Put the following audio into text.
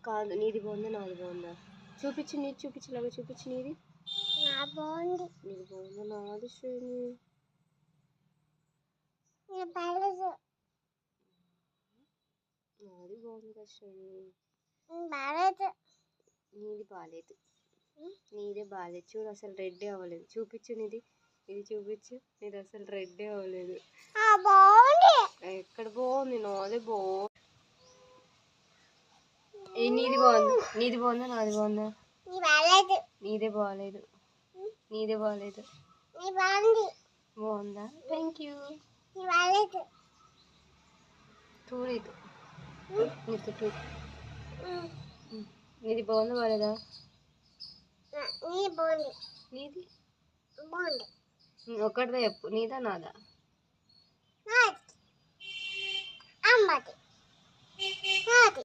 కాదు, నీది బాగుందా నాది బాగుందా? చూపించు, నీది చూపించు, ఇలాగ చూపించు. నీది నీది బాగుందా నాది శ్రేణి? నాది బాగుంది కదా శ్రేణి. నీది బాగాలేదు, నీదే బాగాలేదు. చూడు అసలు రెడ్డే అవ్వలేదు. చూపించు నీది, ఇది చూపించు. నీది అసలు రెడ్డే అవ్వలేదు. ఎక్కడ బాగుంది? నాదే బాగుంది. నీది బాగుంది, నీది బాగుందా నాది బాగుందా? నీదే బాగాలేదు, నీదే బాగాలేదు. బాగుందా? Thank you. చూడు నీది బాగుందా బాగాలేదా? నీది ఒకటిదే చెప్పు, నీదా నాదా?